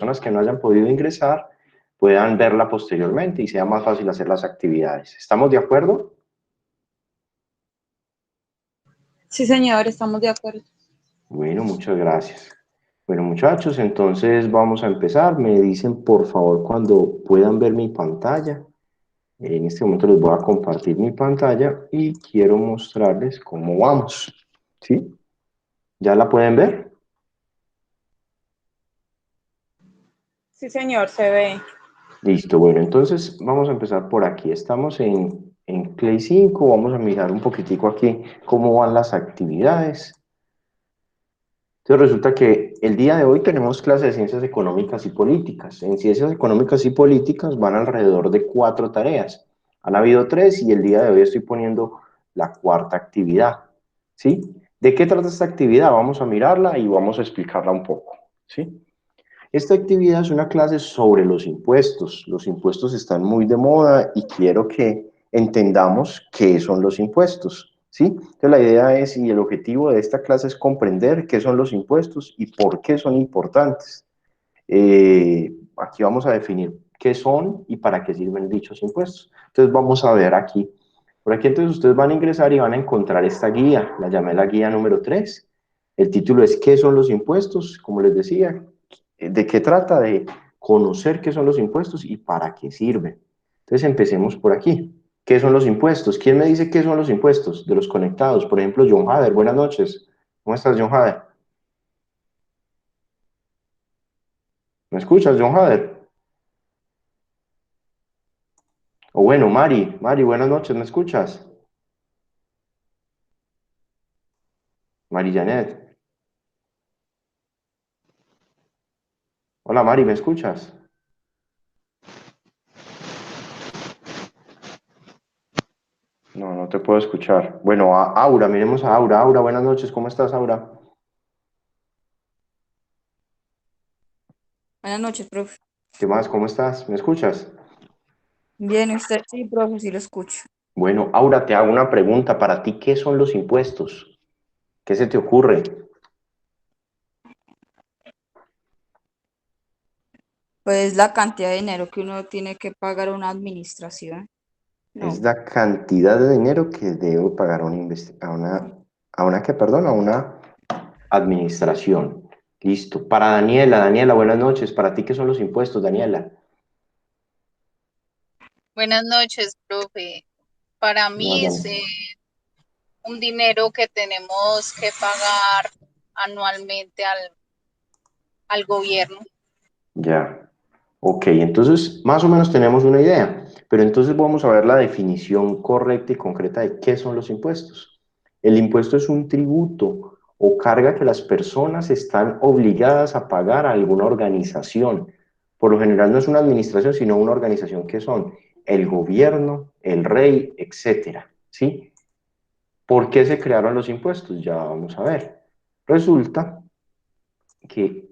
personas que no hayan podido ingresar puedan verla posteriormente y sea más fácil hacer las actividades. ¿Estamos de acuerdo? Sí, señor, estamos de acuerdo. Bueno, muchas gracias. Bueno, muchachos, entonces vamos a empezar. Me dicen, por favor, cuando puedan ver mi pantalla. En este momento les voy a compartir mi pantalla y quiero mostrarles cómo vamos. ¿Sí? ¿Ya la pueden ver? Sí, señor, se ve. Listo, bueno, entonces vamos a empezar por aquí. Estamos en Clay 5, vamos a mirar un poquitico aquí cómo van las actividades. Entonces resulta que el día de hoy tenemos clase de Ciencias Económicas y Políticas. En Ciencias Económicas y Políticas van alrededor de 4 tareas. Han habido 3 y el día de hoy estoy poniendo la cuarta actividad. ¿Sí? ¿De qué trata esta actividad? Vamos a mirarla y vamos a explicarla un poco. ¿Sí? Esta actividad es una clase sobre los impuestos. Los impuestos están muy de moda y quiero que entendamos qué son los impuestos, ¿sí? Entonces la idea es y el objetivo de esta clase es comprender qué son los impuestos y por qué son importantes. Aquí vamos a definir qué son y para qué sirven dichos impuestos. Entonces vamos a ver aquí. Por aquí entonces ustedes van a ingresar y van a encontrar esta guía. La llamé la guía número 3. El título es ¿qué son los impuestos? Como les decía, ¿de qué trata? De conocer qué son los impuestos y para qué sirven. Entonces empecemos por aquí. ¿Qué son los impuestos? ¿Quién me dice qué son los impuestos? De los conectados. Por ejemplo, John Hader. Buenas noches. ¿Cómo estás, John Hader? ¿Me escuchas, John Hader? O bueno, Mari, buenas noches, ¿me escuchas? Mari Janet. Hola, Mari, ¿me escuchas? No, no te puedo escuchar. Bueno, Aura, miremos a Aura. Aura, buenas noches, ¿cómo estás, Aura? Buenas noches, profe. ¿Qué más? ¿Cómo estás? ¿Me escuchas? Bien, usted sí, profe, sí lo escucho. Bueno, Aura, te hago una pregunta. Para ti, ¿qué son los impuestos? ¿Qué se te ocurre? Pues la cantidad de dinero que uno tiene que pagar a una administración. Es No. la cantidad de dinero que debo pagar a una, ¿qué? Perdón, a una administración. Listo. Para Daniela, Daniela, buenas noches. ¿Para ti qué son los impuestos, Daniela? Buenas noches, profe. Para No, mí es Daniela. un dinero que tenemos que pagar anualmente al gobierno. Ya. Ok, entonces más o menos tenemos una idea, pero entonces vamos a ver la definición correcta y concreta de qué son los impuestos. El impuesto es un tributo o carga que las personas están obligadas a pagar a alguna organización. Por lo general no es una administración, sino una organización que son el gobierno, el rey, etcétera, ¿sí? ¿Por qué se crearon los impuestos? Ya vamos a ver. Resulta que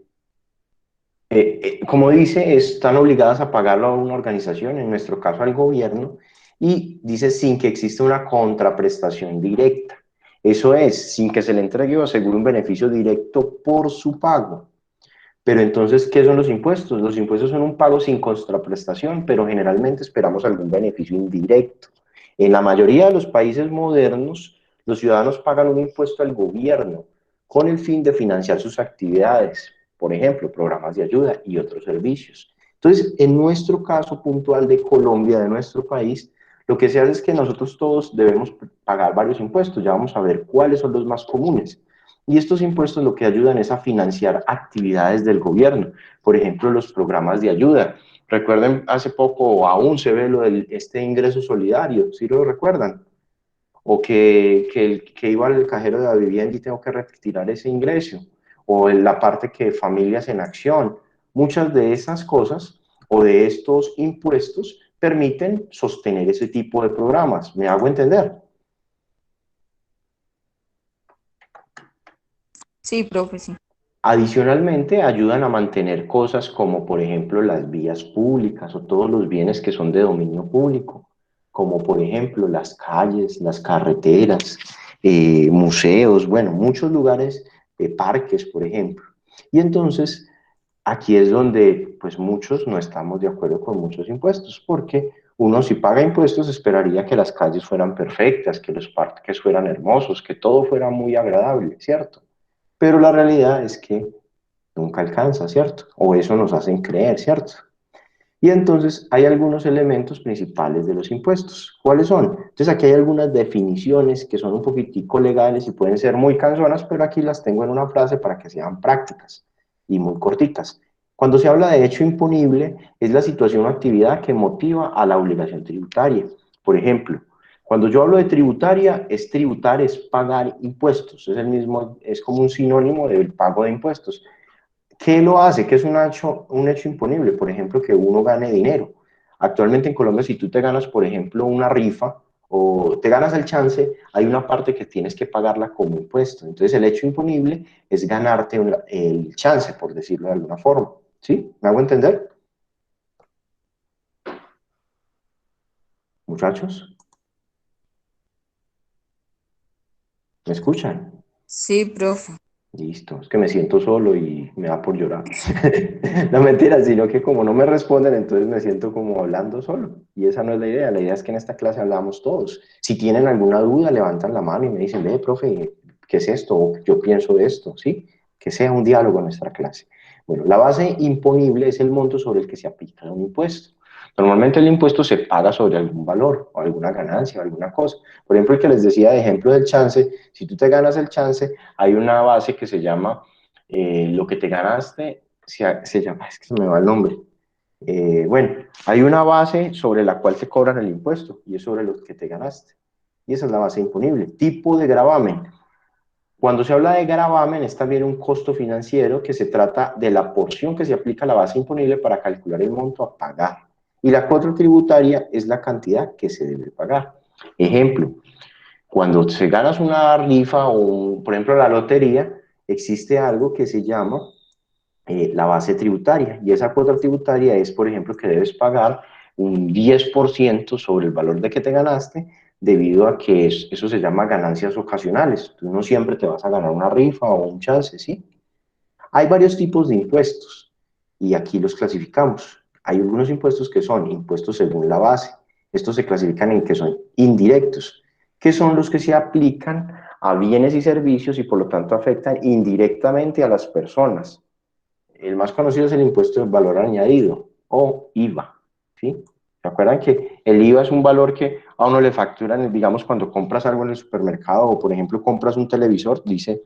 como dice, están obligadas a pagarlo a una organización, en nuestro caso al gobierno, y dice sin que exista una contraprestación directa. Eso es, sin que se le entregue o asegure un beneficio directo por su pago. Pero entonces, ¿qué son los impuestos? Los impuestos son un pago sin contraprestación, pero generalmente esperamos algún beneficio indirecto. En la mayoría de los países modernos, los ciudadanos pagan un impuesto al gobierno con el fin de financiar sus actividades, por ejemplo, programas de ayuda y otros servicios. Entonces, en nuestro caso puntual de Colombia, de nuestro país, lo que se hace es que nosotros todos debemos pagar varios impuestos. Ya vamos a ver cuáles son los más comunes. Y estos impuestos lo que ayudan es a financiar actividades del gobierno, por ejemplo, los programas de ayuda. Recuerden, hace poco aún se ve lo del este ingreso solidario, ¿sí lo recuerdan? O que iba al cajero de la vivienda y tengo que retirar ese ingreso, o en la parte que familias en acción. Muchas de esas cosas o de estos impuestos permiten sostener ese tipo de programas. ¿Me hago entender? Sí, profe, sí. Adicionalmente, ayudan a mantener cosas como, por ejemplo, las vías públicas o todos los bienes que son de dominio público, como, por ejemplo, las calles, las carreteras, museos, bueno, muchos lugares, parques, por ejemplo. Y entonces, aquí es donde pues muchos no estamos de acuerdo con muchos impuestos, porque uno si paga impuestos esperaría que las calles fueran perfectas, que los parques fueran hermosos, que todo fuera muy agradable, ¿cierto? Pero la realidad es que nunca alcanza, ¿cierto? O eso nos hacen creer, ¿cierto? Y entonces hay algunos elementos principales de los impuestos. ¿Cuáles son? Entonces aquí hay algunas definiciones que son un poquitico legales y pueden ser muy cansonas, pero aquí las tengo en una frase para que sean prácticas y muy cortitas. Cuando se habla de hecho imponible, es la situación o actividad que motiva a la obligación tributaria. Por ejemplo, cuando yo hablo de tributaria, es tributar, es pagar impuestos. Es el mismo, es como un sinónimo del pago de impuestos. ¿Qué lo hace? ¿Qué es un hecho imponible? Por ejemplo, que uno gane dinero. Actualmente en Colombia, si tú te ganas, por ejemplo, una rifa o te ganas el chance, hay una parte que tienes que pagarla como impuesto. Entonces, el hecho imponible es ganarte el chance, por decirlo de alguna forma. ¿Sí? ¿Me hago entender? Muchachos, ¿me escuchan? Sí, profe. Listo, es que me siento solo y me da por llorar. No mentira, sino que como no me responden, entonces me siento como hablando solo. Y esa no es la idea. La idea es que en esta clase hablamos todos. Si tienen alguna duda, levantan la mano y me dicen, ve, profe, ¿qué es esto? O yo pienso de esto, ¿sí? Que sea un diálogo en nuestra clase. Bueno, la base imponible es el monto sobre el que se aplica un impuesto. Normalmente el impuesto se paga sobre algún valor o alguna ganancia o alguna cosa. Por ejemplo, el que les decía de ejemplo del chance, si tú te ganas el chance, hay una base que se llama lo que te ganaste, se llama, es que se me va el nombre. Bueno, hay una base sobre la cual te cobran el impuesto y es sobre lo que te ganaste. Y esa es la base imponible. Tipo de gravamen. Cuando se habla de gravamen es también un costo financiero que se trata de la porción que se aplica a la base imponible para calcular el monto a pagar. Y la cuota tributaria es la cantidad que se debe pagar. Ejemplo, cuando se ganas una rifa o, por ejemplo, la lotería, existe algo que se llama la base tributaria. Y esa cuota tributaria es, por ejemplo, que debes pagar un 10% sobre el valor de que te ganaste, debido a que eso se llama ganancias ocasionales. Tú no siempre te vas a ganar una rifa o un chance, ¿sí? Hay varios tipos de impuestos y aquí los clasificamos. Hay algunos impuestos que son impuestos según la base. Estos se clasifican en que son indirectos, que son los que se aplican a bienes y servicios y por lo tanto afectan indirectamente a las personas. El más conocido es el impuesto de valor añadido o IVA, ¿sí? ¿Se acuerdan que el IVA es un valor que a uno le facturan, digamos, cuando compras algo en el supermercado o, por ejemplo, compras un televisor, dice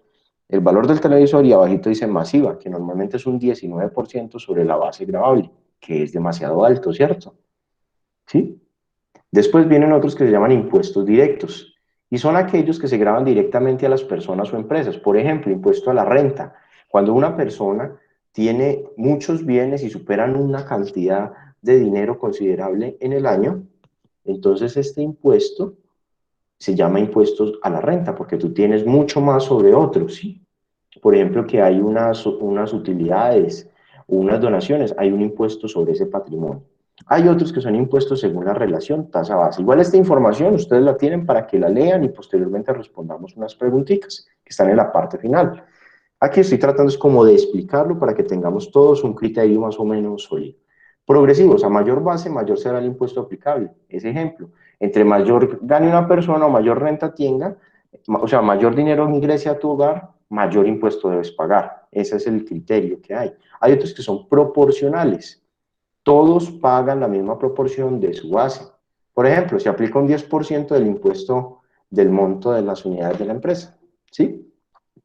el valor del televisor y abajito dice más IVA, que normalmente es un 19% sobre la base gravable, que es demasiado alto, ¿cierto? ¿Sí? Después vienen otros que se llaman impuestos directos y son aquellos que se graban directamente a las personas o empresas. Por ejemplo, impuesto a la renta. Cuando una persona tiene muchos bienes y superan una cantidad de dinero considerable en el año, entonces este impuesto se llama impuestos a la renta porque tú tienes mucho más sobre otros, ¿sí? Por ejemplo, que hay unas utilidades, unas donaciones, hay un impuesto sobre ese patrimonio. Hay otros que son impuestos según la relación tasa-base. Igual esta información ustedes la tienen para que la lean y posteriormente respondamos unas preguntitas que están en la parte final. Aquí estoy tratando es como de explicarlo para que tengamos todos un criterio más o menos sólido. Progresivos, a mayor base, mayor será el impuesto aplicable. Ese ejemplo, entre mayor gane una persona o mayor renta tenga, o sea, mayor dinero ingrese a tu hogar, mayor impuesto debes pagar. Ese es el criterio que hay. Hay otros que son proporcionales. Todos pagan la misma proporción de su base. Por ejemplo, se aplica un 10% del impuesto del monto de las unidades de la empresa. ¿Sí?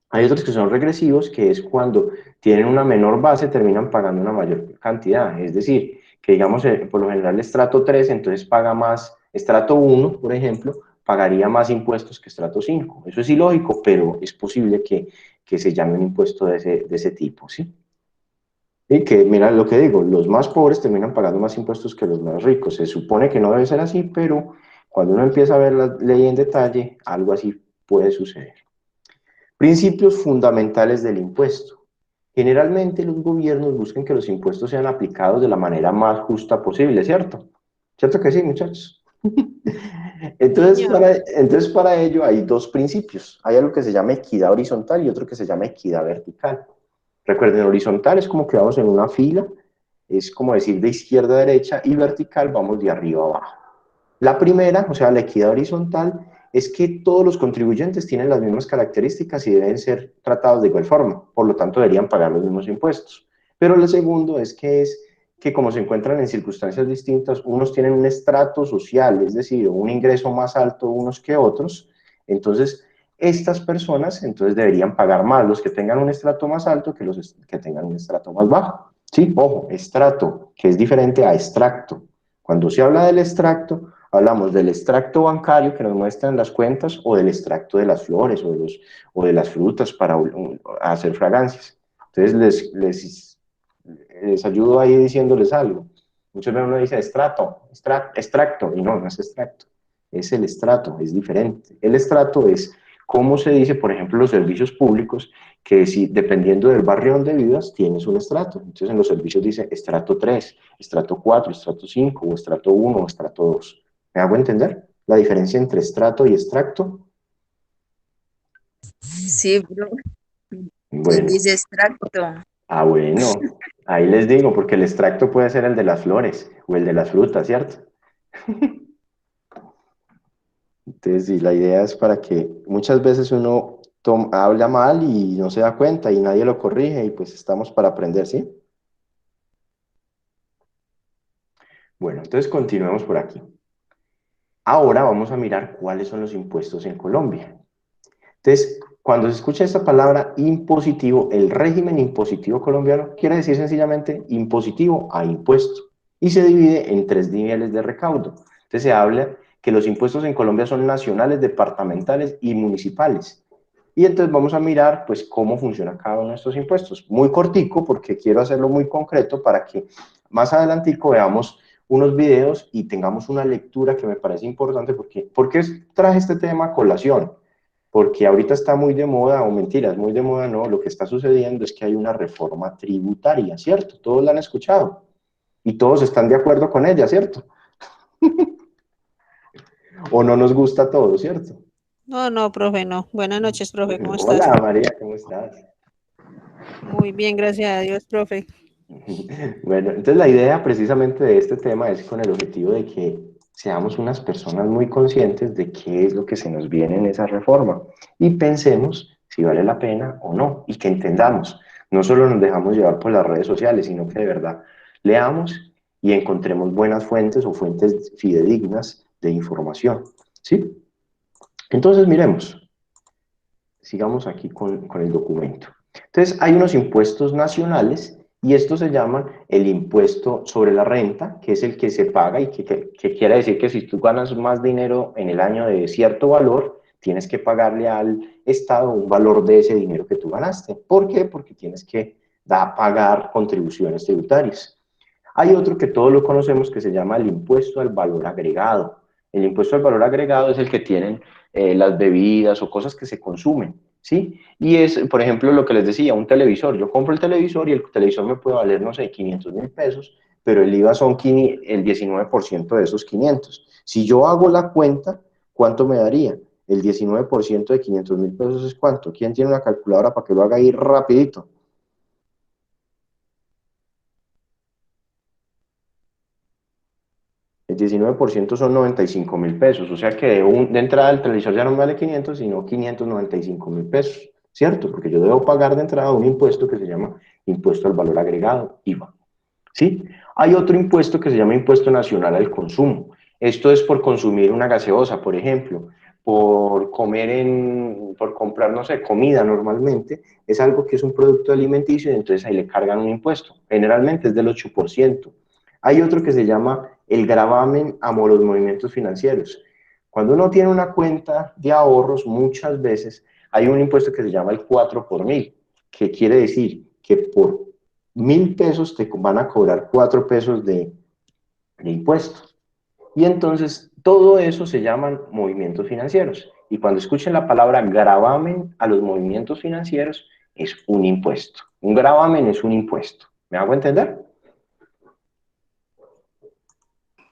Hay otros que son regresivos, que es cuando tienen una menor base, terminan pagando una mayor cantidad. Es decir, que digamos, por lo general, estrato 3 entonces paga más, estrato 1 por ejemplo, pagaría más impuestos que estrato 5. Eso es ilógico, pero es posible que se llame un impuesto de ese tipo, ¿sí? Y que, mira lo que digo, los más pobres terminan pagando más impuestos que los más ricos. Se supone que no debe ser así, pero cuando uno empieza a ver la ley en detalle, algo así puede suceder. Principios fundamentales del impuesto. Generalmente los gobiernos buscan que los impuestos sean aplicados de la manera más justa posible, ¿cierto? ¿Cierto que sí, muchachos? Señor. Entonces, para ello hay dos principios. Hay algo que se llama equidad horizontal y otro que se llama equidad vertical. Recuerden, horizontal es como que vamos en una fila, es como decir de izquierda a derecha, y vertical vamos de arriba a abajo. La primera, o sea, la equidad horizontal, es que todos los contribuyentes tienen las mismas características y deben ser tratados de igual forma, por lo tanto deberían pagar los mismos impuestos. Pero lo segundo es que como se encuentran en circunstancias distintas, unos tienen un estrato social, es decir, un ingreso más alto unos que otros, entonces estas personas entonces deberían pagar más los que tengan un estrato más alto que los que tengan un estrato más bajo. Sí, ojo, estrato, que es diferente a extracto. Cuando se habla del extracto, hablamos del extracto bancario que nos muestran las cuentas o del extracto de las flores o de las frutas para hacer fragancias. Entonces les ayudo ahí diciéndoles algo. Muchas veces uno dice extracto, y no es extracto, es el estrato, es diferente. El estrato es cómo se dice, por ejemplo, los servicios públicos, que si, dependiendo del barrio donde vivas, tienes un estrato. Entonces en los servicios dice estrato 3, estrato 4, estrato 5, o estrato 1, o estrato 2. ¿Me hago entender? La diferencia entre estrato y extracto. Sí, bro. ¿Quién Bueno, dice extracto? bueno, ahí les digo, porque el extracto puede ser el de las flores o el de las frutas, ¿cierto? Entonces, sí, la idea es para que muchas veces uno habla mal y no se da cuenta y nadie lo corrige y pues estamos para aprender, ¿sí? Bueno, entonces continuemos por aquí. Ahora vamos a mirar cuáles son los impuestos en Colombia. Entonces, cuando se escucha esta palabra impositivo, el régimen impositivo colombiano quiere decir sencillamente impositivo a impuesto y se divide en 3 niveles de recaudo. Entonces se habla que los impuestos en Colombia son nacionales, departamentales y municipales. Y entonces vamos a mirar pues cómo funciona cada uno de estos impuestos. Muy cortico porque quiero hacerlo muy concreto para que más adelantico veamos unos videos y tengamos una lectura que me parece importante porque traje este tema a colación porque ahorita está muy de moda, o mentiras, muy de moda no, lo que está sucediendo es que hay una reforma tributaria, ¿cierto? Todos la han escuchado y todos están de acuerdo con ella, ¿cierto? O no nos gusta a todos, ¿cierto? No, no, profe, no. Buenas noches, profe, ¿cómo estás? Hola María, ¿cómo estás? Muy bien, gracias a Dios, profe. Bueno, entonces la idea precisamente de este tema es con el objetivo de que seamos unas personas muy conscientes de qué es lo que se nos viene en esa reforma y pensemos si vale la pena o no y que entendamos. No solo nos dejamos llevar por las redes sociales, sino que de verdad leamos y encontremos buenas fuentes o fuentes fidedignas de información. ¿Sí? Entonces miremos, sigamos aquí con el documento. Entonces, hay unos impuestos nacionales y esto se llama el impuesto sobre la renta, que es el que se paga y que quiere decir que si tú ganas más dinero en el año de cierto valor, tienes que pagarle al Estado un valor de ese dinero que tú ganaste. ¿Por qué? Porque tienes que pagar contribuciones tributarias. Hay otro que todos lo conocemos que se llama el impuesto al valor agregado. El impuesto al valor agregado es el que tienen las bebidas o cosas que se consumen, ¿sí? Y es, por ejemplo, lo que les decía, un televisor. Yo compro el televisor y el televisor me puede valer, no sé, 500.000 pesos, pero el IVA son el 19% de esos 500. Si yo hago la cuenta, ¿cuánto me daría? El 19% de 500.000 pesos es ¿cuánto? ¿Quién tiene una calculadora para que lo haga ahí rapidito? El 19% son 95.000 pesos, o sea que de entrada el televisor ya no me vale 500, sino 595.000 pesos, ¿cierto? Porque yo debo pagar de entrada un impuesto que se llama impuesto al valor agregado, IVA, ¿sí? Hay otro impuesto que se llama impuesto nacional al consumo. Esto es por consumir una gaseosa, por ejemplo, por comprar, no sé, comida normalmente, es algo que es un producto alimenticio y entonces ahí le cargan un impuesto. Generalmente es del 8%. Hay otro que se llama el gravamen a los movimientos financieros. Cuando uno tiene una cuenta de ahorros, muchas veces hay un impuesto que se llama el 4 por mil, que quiere decir que por 1.000 pesos te van a cobrar 4 pesos de impuesto. Y entonces todo eso se llaman movimientos financieros. Y cuando escuchen la palabra gravamen a los movimientos financieros, es un impuesto. Un gravamen es un impuesto. ¿Me hago entender?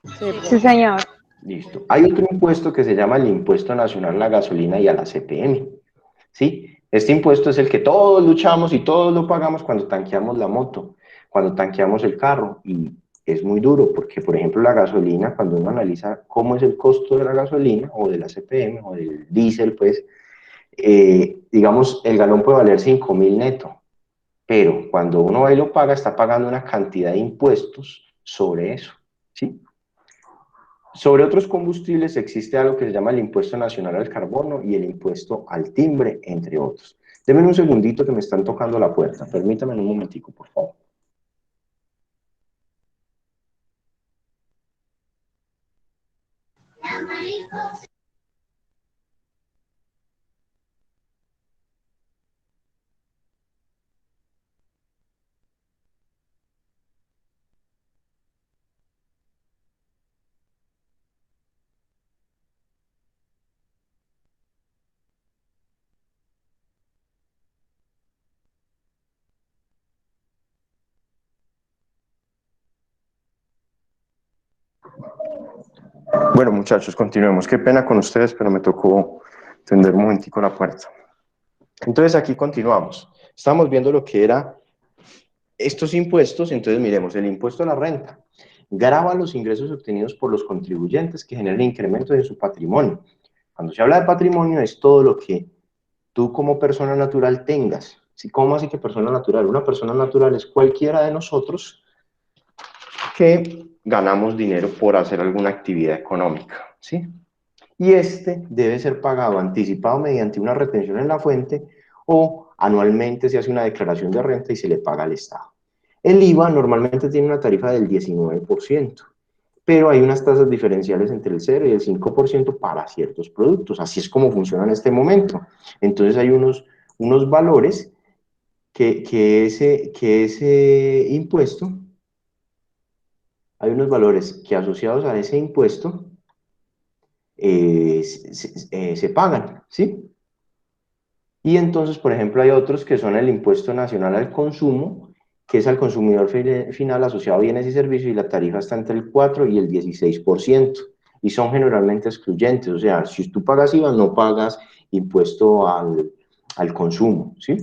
Sí, Sí, profe. señor. Listo. Hay otro impuesto que se llama el impuesto nacional a la gasolina y a la CPM. ¿Sí? Este impuesto es el que todos luchamos y todos lo pagamos cuando tanqueamos la moto, cuando tanqueamos el carro, y es muy duro porque, por ejemplo, la gasolina, cuando uno analiza cómo es el costo de la gasolina o de la CPM o del diésel, pues, digamos, el galón puede valer 5.000 neto, pero cuando uno va y lo paga, está pagando una cantidad de impuestos sobre eso, ¿sí? Sobre otros combustibles existe algo que se llama el impuesto nacional al carbono y el impuesto al timbre, entre otros. Denme un segundito que me están tocando la puerta. Permítame un momentico, por favor. Bueno, muchachos, continuemos. Qué pena con ustedes, pero me tocó tender un momentico la puerta. Entonces, aquí continuamos. Estamos viendo lo que era estos impuestos. Entonces, miremos, el impuesto a la renta grava los ingresos obtenidos por los contribuyentes que generan incrementos en su patrimonio. Cuando se habla de patrimonio, es todo lo que tú como persona natural tengas. ¿Sí? ¿Cómo así que persona natural? Una persona natural es cualquiera de nosotros que ganamos dinero por hacer alguna actividad económica, ¿sí? Y este debe ser pagado anticipado mediante una retención en la fuente o anualmente se hace una declaración de renta y se le paga al Estado. El IVA normalmente tiene una tarifa del 19%, pero hay unas tasas diferenciales entre el 0 y el 5% para ciertos productos. Así es como funciona en este momento. Entonces hay unos valores que ese impuesto, hay unos valores que asociados a ese impuesto se pagan, ¿sí? Y entonces, por ejemplo, hay otros que son el impuesto nacional al consumo, que es al consumidor final asociado a bienes y servicios, y la tarifa está entre el 4 y el 16%, y son generalmente excluyentes, o sea, si tú pagas IVA, no pagas impuesto al consumo, ¿sí?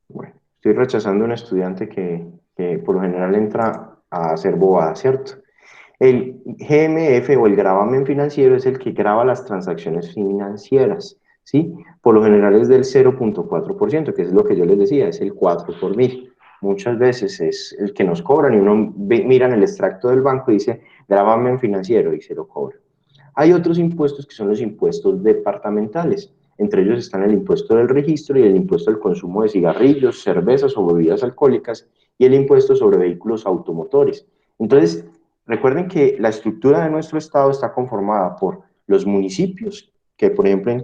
Bueno, estoy rechazando a un estudiante que por lo general entra a hacer bobadas, ¿cierto? El GMF o el gravamen financiero es el que grava las transacciones financieras, ¿sí? Por lo general es del 0,4%, que es lo que yo les decía, es el 4 por mil. Muchas veces es el que nos cobran y uno mira en el extracto del banco y dice gravamen financiero y se lo cobra. Hay otros impuestos que son los impuestos departamentales. Entre ellos están el impuesto del registro y el impuesto al consumo de cigarrillos, cervezas o bebidas alcohólicas y el impuesto sobre vehículos automotores. Entonces, recuerden que la estructura de nuestro estado está conformada por los municipios, que por ejemplo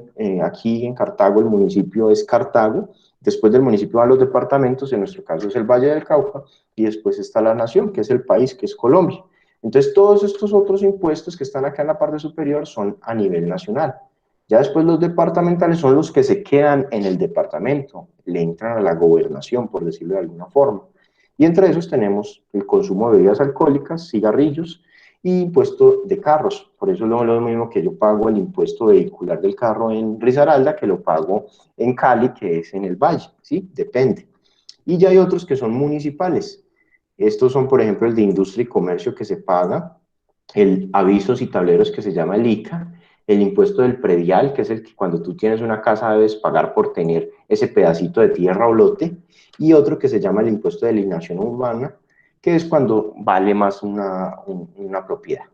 aquí en Cartago el municipio es Cartago, después del municipio van los departamentos, en nuestro caso es el Valle del Cauca, y después está la nación, que es el país, que es Colombia. Entonces todos estos otros impuestos que están acá en la parte superior son a nivel nacional. Ya después los departamentales son los que se quedan en el departamento, le entran a la gobernación, por decirlo de alguna forma. Y entre esos tenemos el consumo de bebidas alcohólicas, cigarrillos y impuesto de carros. Por eso no es lo mismo que yo pago el impuesto vehicular del carro en Risaralda que lo pago en Cali, que es en el Valle, ¿sí? Depende. Y ya hay otros que son municipales. Estos son, por ejemplo, el de industria y comercio que se paga, el avisos y tableros que se llama el ICA, el impuesto del predial, que es el que cuando tú tienes una casa debes pagar por tener ese pedacito de tierra o lote, y otro que se llama el impuesto de alineación urbana, que es cuando vale más una propiedad.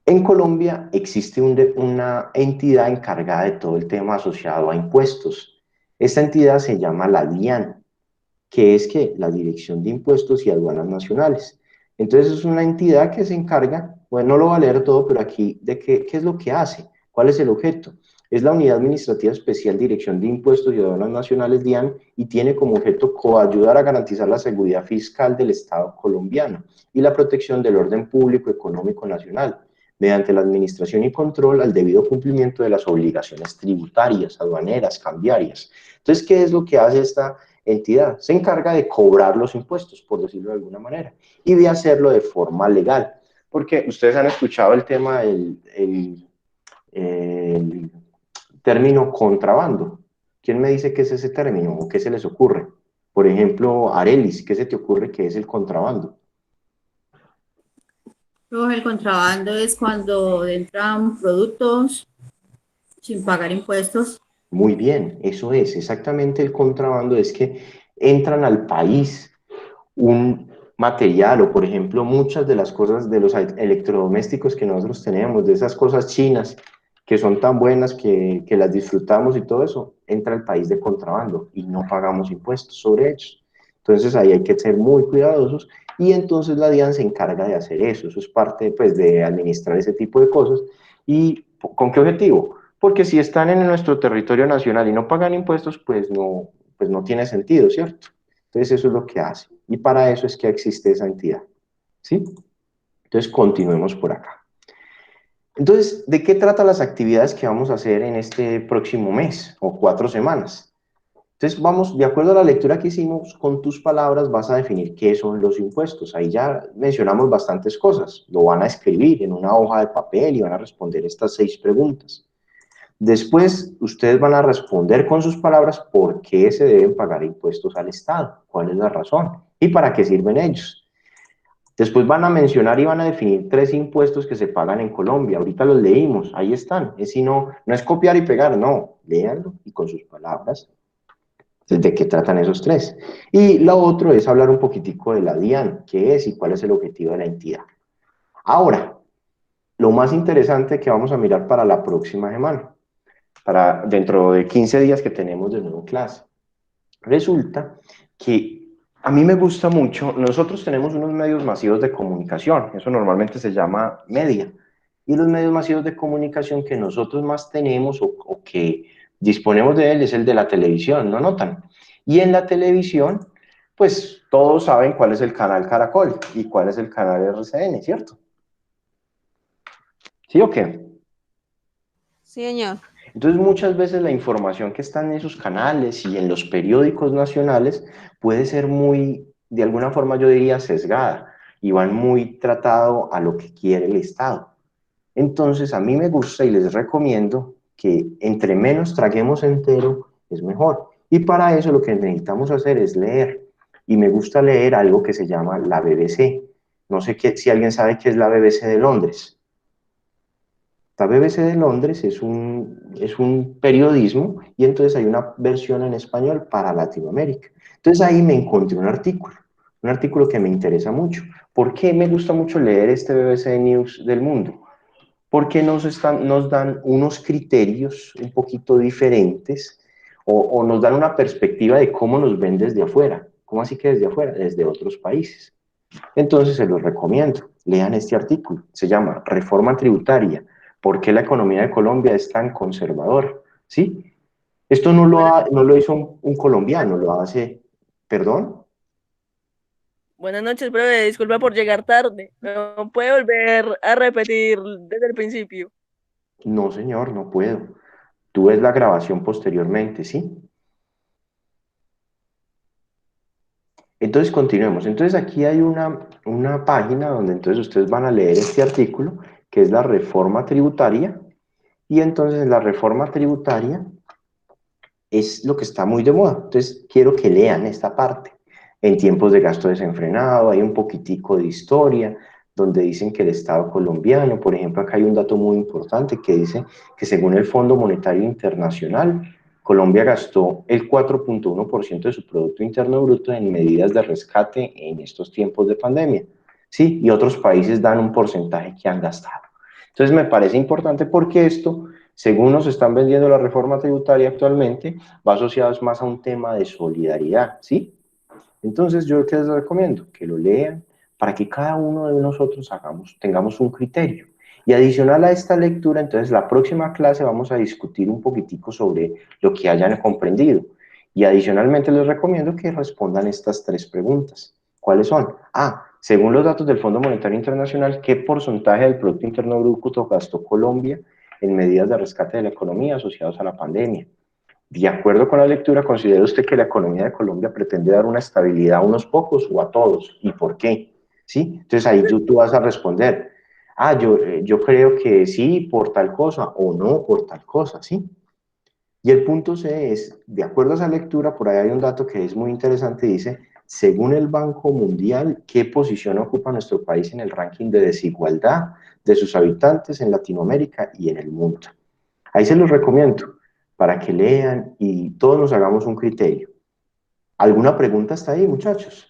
En Colombia existe una entidad encargada de todo el tema asociado a impuestos. Esta entidad se llama la DIAN, que es que la Dirección de Impuestos y Aduanas Nacionales. Entonces es una entidad que se encarga, bueno, no lo va a leer todo, pero aquí de qué es lo que hace, cuál es el objeto. Es la Unidad Administrativa Especial Dirección de Impuestos y Aduanas Nacionales, DIAN, y tiene como objeto coayudar a garantizar la seguridad fiscal del Estado colombiano y la protección del orden público económico nacional, mediante la administración y control al debido cumplimiento de las obligaciones tributarias, aduaneras, cambiarias. Entonces, ¿qué es lo que hace esta entidad? Se encarga de cobrar los impuestos, por decirlo de alguna manera, y de hacerlo de forma legal, porque ustedes han escuchado el tema el término contrabando. ¿Quién me dice qué es ese término o qué se les ocurre? Por ejemplo, Arelis, ¿qué se te ocurre que es el contrabando? Profe, el contrabando es cuando entran productos sin pagar impuestos. Muy bien, eso es exactamente el contrabando, es que entran al país un material o, por ejemplo, muchas de las cosas de los electrodomésticos que nosotros tenemos, de esas cosas chinas que son tan buenas que las disfrutamos y todo eso, entra al país de contrabando y no pagamos impuestos sobre ellos. Entonces ahí hay que ser muy cuidadosos y entonces la DIAN se encarga de hacer eso es parte pues de administrar ese tipo de cosas. ¿Y con qué objetivo? Porque si están en nuestro territorio nacional y no pagan impuestos, pues no tiene sentido, ¿cierto? Entonces eso es lo que hace. Y para eso es que existe esa entidad. ¿Sí? Entonces continuemos por acá. Entonces, ¿de qué tratan las actividades que vamos a hacer en este próximo mes o 4 semanas? Entonces vamos, de acuerdo a la lectura que hicimos, con tus palabras vas a definir qué son los impuestos. Ahí ya mencionamos bastantes cosas. Lo van a escribir en una hoja de papel y van a responder estas 6 preguntas. Después, ustedes van a responder con sus palabras por qué se deben pagar impuestos al Estado, cuál es la razón y para qué sirven ellos. Después van a mencionar y van a definir 3 impuestos que se pagan en Colombia. Ahorita los leímos, ahí están. Es si no, no es copiar y pegar, no, léanlo y con sus palabras. ¿De qué tratan esos 3? Y lo otro es hablar un poquitico de la DIAN, qué es y cuál es el objetivo de la entidad. Ahora, lo más interesante que vamos a mirar para la próxima semana, para dentro de 15 días que tenemos de nuevo clase. Resulta que a mí me gusta mucho, nosotros tenemos unos medios masivos de comunicación, eso normalmente se llama media, y los medios masivos de comunicación que nosotros más tenemos o que disponemos de él es el de la televisión, ¿no notan? Y en la televisión, pues todos saben cuál es el canal Caracol y cuál es el canal RCN, ¿cierto? ¿Sí o qué? Sí, señor. Entonces muchas veces la información que está en esos canales y en los periódicos nacionales puede ser muy, de alguna forma yo diría sesgada y van muy tratado a lo que quiere el Estado. Entonces a mí me gusta y les recomiendo que entre menos traguemos entero es mejor. Y para eso lo que necesitamos hacer es leer. Y me gusta leer algo que se llama la BBC. No sé si alguien sabe qué es la BBC de Londres. La BBC de Londres es un periodismo y entonces hay una versión en español para Latinoamérica. Entonces ahí me encontré un artículo que me interesa mucho. ¿Por qué me gusta mucho leer este BBC News del mundo? Porque nos dan unos criterios un poquito diferentes o nos dan una perspectiva de cómo nos ven desde afuera. ¿Cómo así que desde afuera? Desde otros países. Entonces se los recomiendo, lean este artículo, se llama Reforma Tributaria, ¿por qué la economía de Colombia es tan conservadora? ¿Sí? Esto no lo hizo un colombiano, lo hace, ¿perdón? Buenas noches, breve. Disculpa por llegar tarde. ¿No puede volver a repetir desde el principio? No, señor, no puedo. Tú ves la grabación posteriormente, ¿sí? Entonces continuemos. Entonces aquí hay una página donde entonces ustedes van a leer este artículo, que es la reforma tributaria, y entonces la reforma tributaria es lo que está muy de moda. Entonces, quiero que lean esta parte. En tiempos de gasto desenfrenado, hay un poquitico de historia, donde dicen que el Estado colombiano, por ejemplo, acá hay un dato muy importante que dice que según el Fondo Monetario Internacional, Colombia gastó el 4.1% de su Producto Interno Bruto en medidas de rescate en estos tiempos de pandemia. Sí, y otros países dan un porcentaje que han gastado. Entonces, me parece importante porque esto según nos están vendiendo la reforma tributaria actualmente, va asociado más a un tema de solidaridad, ¿sí? Entonces, yo qué les recomiendo que lo lean para que cada uno de nosotros tengamos un criterio. Y adicional a esta lectura, entonces, la próxima clase vamos a discutir un poquitico sobre lo que hayan comprendido. Y adicionalmente les recomiendo que respondan estas 3 preguntas. ¿Cuáles son? Según los datos del Fondo Monetario Internacional, ¿qué porcentaje del Producto Interno Bruto gastó Colombia en medidas de rescate de la economía asociadas a la pandemia? De acuerdo con la lectura, ¿considera usted que la economía de Colombia pretende dar una estabilidad a unos pocos o a todos? ¿Y por qué? ¿Sí? Entonces ahí tú vas a responder. yo creo que sí por tal cosa o no por tal cosa, ¿sí? Y el punto C es, de acuerdo a esa lectura, por ahí hay un dato que es muy interesante, dice, según el Banco Mundial, ¿qué posición ocupa nuestro país en el ranking de desigualdad de sus habitantes en Latinoamérica y en el mundo? Ahí se los recomiendo para que lean y todos nos hagamos un criterio. ¿Alguna pregunta hasta ahí, muchachos?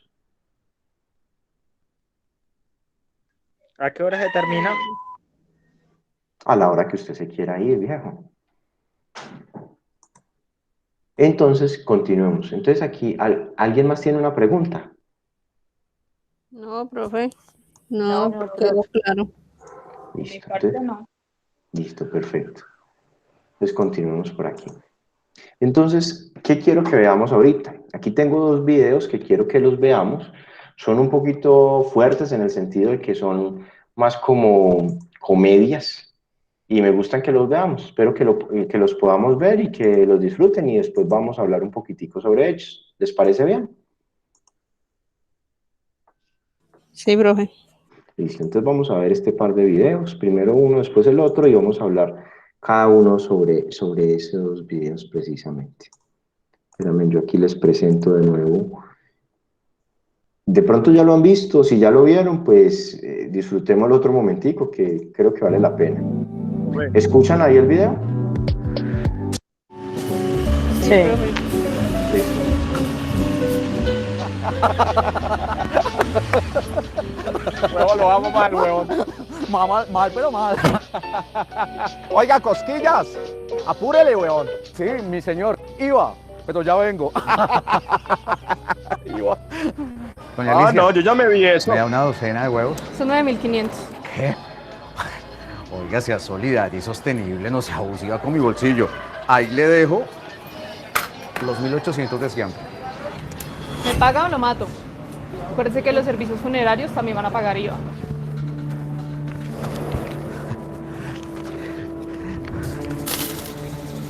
¿A qué hora se termina? A la hora que usted se quiera ir, viejo. Entonces, continuemos. Entonces, aquí, ¿alguien más tiene una pregunta? No, profe. No, No, quedó claro. mi Listo, parte entonces, no. listo, perfecto. Entonces, continuemos por aquí. Entonces, ¿qué quiero que veamos ahorita? Aquí tengo dos videos que quiero que los veamos. Son un poquito fuertes en el sentido de que son más como comedias y me gustan que los veamos. Espero que los podamos ver y que los disfruten y después vamos a hablar un poquitico sobre ellos. ¿Les parece bien? Sí, profe. Listo, entonces vamos a ver este par de videos, primero uno, después el otro, y vamos a hablar cada uno sobre esos videos precisamente. Espérame, yo aquí les presento de nuevo. De pronto ya lo han visto, si ya lo vieron, pues disfrutemos el otro momentico, que creo que vale la pena. ¿Escuchan ahí el video? Sí, profe. Listo. Huevón, lo hago mal, huevón. Mal, pero mal. Oiga, cosquillas, apúrele, huevón. Sí, mi señor, iba, pero ya vengo. Iba. Doña Alicia, No, yo ya me vi eso. ¿me da una docena de huevos? Son 9.500. ¿Qué? Oiga, sea solidaria y sostenible, no sea abusiva con mi bolsillo. Ahí le dejo los 1.800 de siempre. ¿Me paga o lo mato? Acuérdese que los servicios funerarios también van a pagar IVA.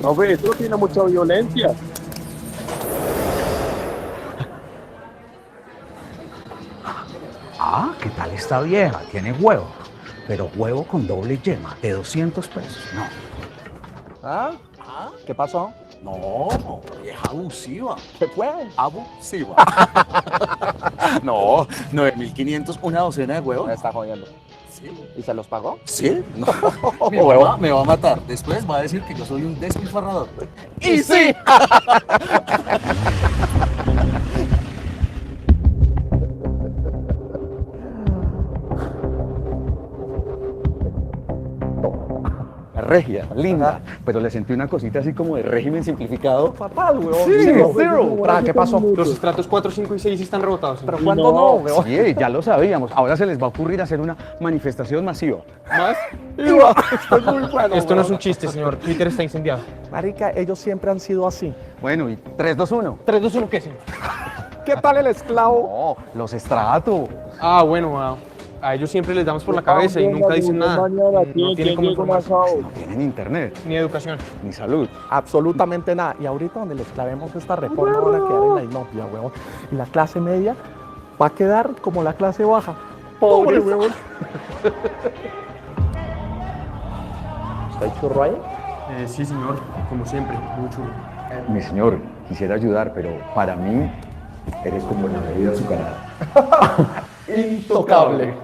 Profe, esto tiene mucha violencia. Ah, ¿qué tal esta vieja? Tiene huevo, pero huevo con doble yema de 200 pesos. No. ¿Ah? ¿Qué pasó? No, vieja abusiva. ¿Qué fue? Abusiva. No, 9.500, una docena de huevos. Me está jodiendo. Sí. ¿Y se los pagó? ¿Sí? No. Me va a matar. Después va a decir que yo soy un despilfarrador. ¡Y sí! Regia, linda. Pero le sentí una cosita así como de régimen simplificado. Fatal, weón. Sí, Zero. ¿Qué pasó? Los estratos 4, 5 y 6 están rebotados. ¿Pero cuándo no, weón? Sí, ya lo sabíamos. Ahora se les va a ocurrir hacer una manifestación masiva. ¿Más? Iba. Esto es muy bueno, Esto no es weón. un chiste, señor. Twitter está incendiado. Marica, ellos siempre han sido así. Bueno, y 3, 2, 1. 3, 2, 1, ¿qué, señor? ¿Qué tal el esclavo? No, los estrato. Ah, bueno, a ellos siempre les damos por la cabeza y nunca dicen nada. No tienen cómo informarse, No tienen internet, ni educación. ni salud. Absolutamente nada. Y ahorita donde les clavemos esta reforma van a quedar en la inopia, weón. Y la clase media va a quedar como la clase baja. Pobre, weón. ¿Está el churro ahí? Sí, señor, como siempre, muy chulo. Mi señor, quisiera ayudar, pero para mí eres como la bebida azucarada. Intocable.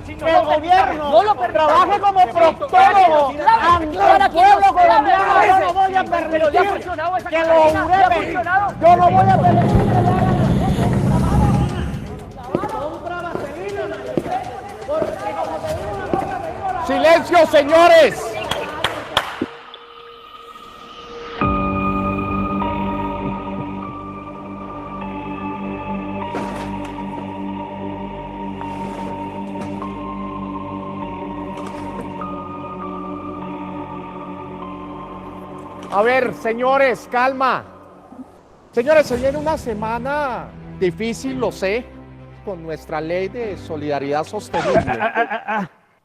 Que el gobierno no lo trabaje como proctólogo al pueblo colombiano. Yo no voy a permitir que lo urepen. Yo no voy a permitir que le hagan ¡Silencio, señores! A ver, señores, calma. Señores, se viene una semana difícil, lo sé, con nuestra ley de solidaridad sostenible.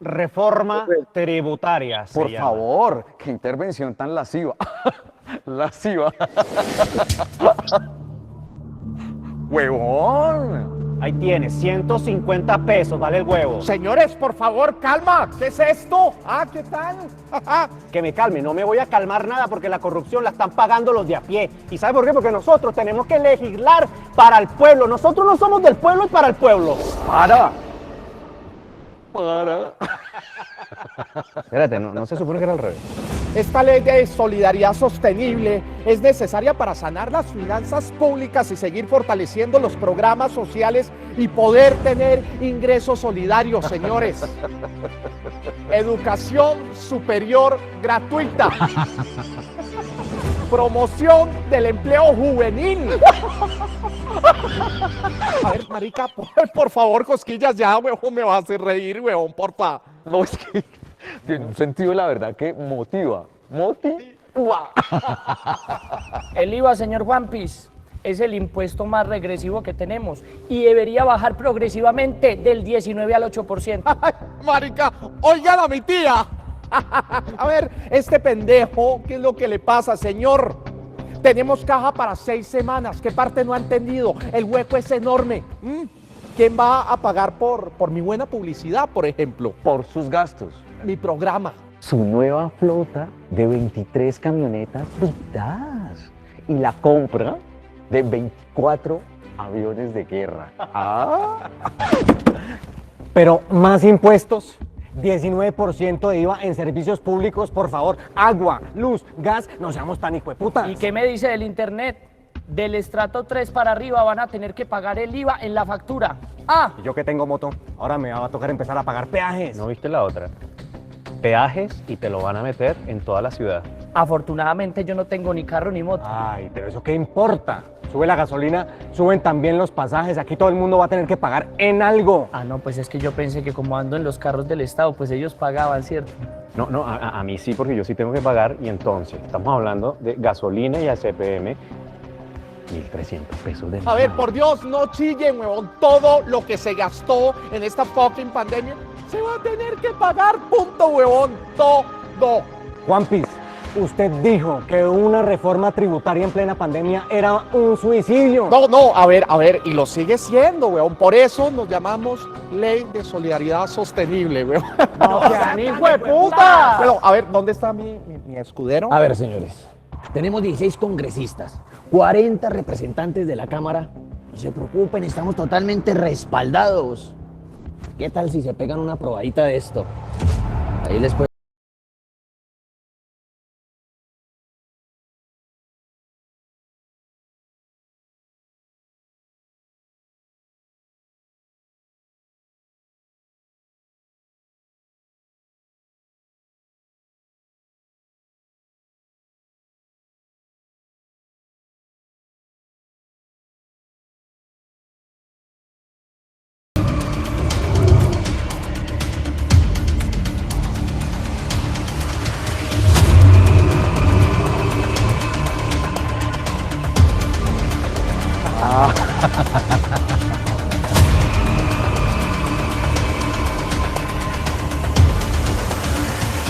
Reforma tributaria. Por favor, qué intervención tan lasciva. Lasciva. Huevón. Ahí tienes, 150 pesos, vale el huevo. Señores, por favor, calma. ¿Qué es esto? ¿Qué tal? Que me calme, no me voy a calmar nada porque la corrupción la están pagando los de a pie. ¿Y sabe por qué? Porque nosotros tenemos que legislar para el pueblo. Nosotros no somos del pueblo y para el pueblo. Para. Espérate, no se supone que era al revés. Esta ley de solidaridad sostenible es necesaria para sanar las finanzas públicas y seguir fortaleciendo los programas sociales y poder tener ingresos solidarios, señores. Educación superior gratuita. Promoción del empleo juvenil. A ver, marica, por favor, cosquillas, ya, huevón, me va a hacer reír, huevón, porfa. No, es que tiene un sentido, la verdad, que motiva. El IVA, señor Juanpis, es el impuesto más regresivo que tenemos y debería bajar progresivamente del 19 al 8%. Ay, marica, oigan a mi tía. A ver, este pendejo, ¿qué es lo que le pasa, señor? Tenemos caja para 6 semanas. ¿Qué parte no ha entendido? El hueco es enorme. ¿Quién va a pagar por mi buena publicidad, por ejemplo? Por sus gastos. Mi programa. Su nueva flota de 23 camionetas blindadas y la compra de 24 aviones de guerra. Pero más impuestos, 19% de IVA en servicios públicos, por favor. Agua, luz, gas, no seamos tan hijueputas. ¿Y qué me dice del internet? Del estrato 3 para arriba van a tener que pagar el IVA en la factura. Y yo que tengo moto, ahora me va a tocar empezar a pagar peajes. ¿No viste la otra? Peajes y te lo van a meter en toda la ciudad. Afortunadamente yo no tengo ni carro ni moto. Ay, pero ¿eso qué importa? Sube la gasolina, suben también los pasajes, aquí todo el mundo va a tener que pagar en algo. No, pues es que yo pensé que como ando en los carros del Estado, pues ellos pagaban, ¿cierto? No, a mí sí, porque yo sí tengo que pagar, y entonces estamos hablando de gasolina y ACPM, 1.300 pesos de A ver, por Dios, no chillen, huevón. Todo lo que se gastó en esta fucking pandemia se va a tener que pagar, punto, huevón. Todo. Juanpis, usted dijo que una reforma tributaria en plena pandemia era un suicidio. No, a ver, y lo sigue siendo, weón. Por eso nos llamamos Ley de Solidaridad Sostenible, weón. ¡No sean hijo de puta! Pero, a ver, ¿dónde está mi escudero? A ver, señores, tenemos 16 congresistas, 40 representantes de la Cámara. No se preocupen, estamos totalmente respaldados. ¿Qué tal si se pegan una probadita de esto? Ahí les puedo...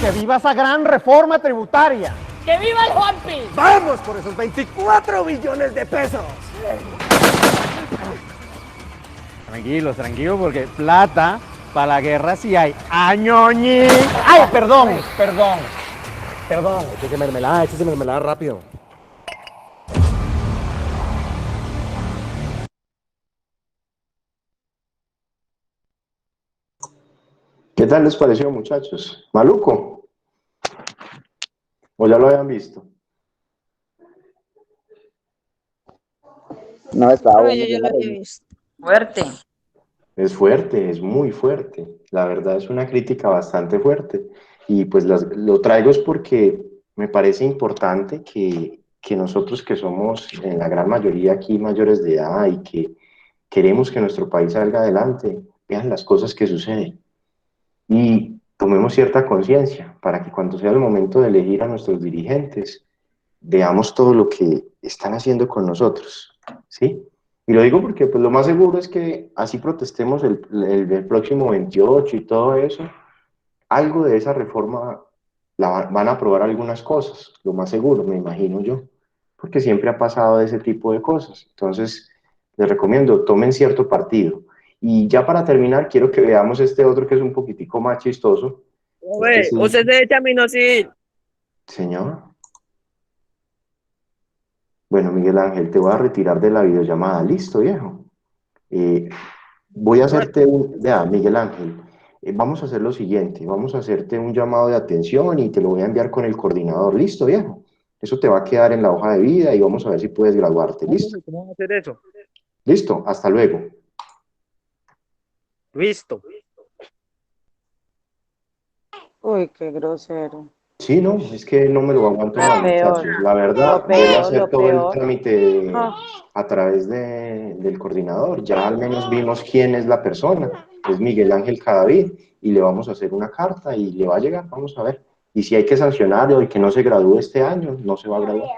¡Que viva esa gran reforma tributaria! ¡Que viva el Juanpis! ¡Vamos por esos 24 billones de pesos! Tranquilos, porque plata para la guerra sí hay. ¡Añoñín! ¡Ay, perdón! Échese mermelada rápido. ¿Qué tal les pareció, muchachos? ¿Maluco? ¿O ya lo habían visto? No, estaba bueno. Yo ya lo había visto. Fuerte. Es fuerte, es muy fuerte. La verdad es una crítica bastante fuerte. Y pues lo traigo es porque me parece importante que nosotros que somos en la gran mayoría aquí mayores de edad y que queremos que nuestro país salga adelante, vean las cosas que suceden. Y tomemos cierta conciencia para que cuando sea el momento de elegir a nuestros dirigentes, veamos todo lo que están haciendo con nosotros, ¿sí? Y lo digo porque pues, lo más seguro es que así protestemos el próximo 28 y todo eso, algo de esa reforma van a aprobar algunas cosas, lo más seguro, me imagino yo, porque siempre ha pasado de ese tipo de cosas. Entonces, les recomiendo, tomen cierto partido. Y ya para terminar, quiero que veamos este otro que es un poquitico más chistoso. Oye, Este sí. usted se echa minoxidil. Señor. Bueno, Miguel Ángel, te voy a retirar de la videollamada. Listo, viejo. Voy a hacerte vea, Miguel Ángel, vamos a hacer lo siguiente. Vamos a hacerte un llamado de atención y te lo voy a enviar con el coordinador. Listo, viejo. Eso te va a quedar en la hoja de vida y vamos a ver si puedes graduarte. ¿Listo? ¿Cómo vamos a hacer eso? Listo, hasta luego. Listo. Uy, qué grosero. Sí, no, es que no me lo aguanto más, peor, muchachos. La verdad, lo voy a peor, hacer lo todo el peor. trámite Ah. a través del coordinador. Ya al menos vimos quién es la persona. Es Miguel Ángel Cadavid y le vamos a hacer una carta y le va a llegar. Vamos a ver. Y si hay que sancionarlo y que no se gradúe este año, no se va a graduar.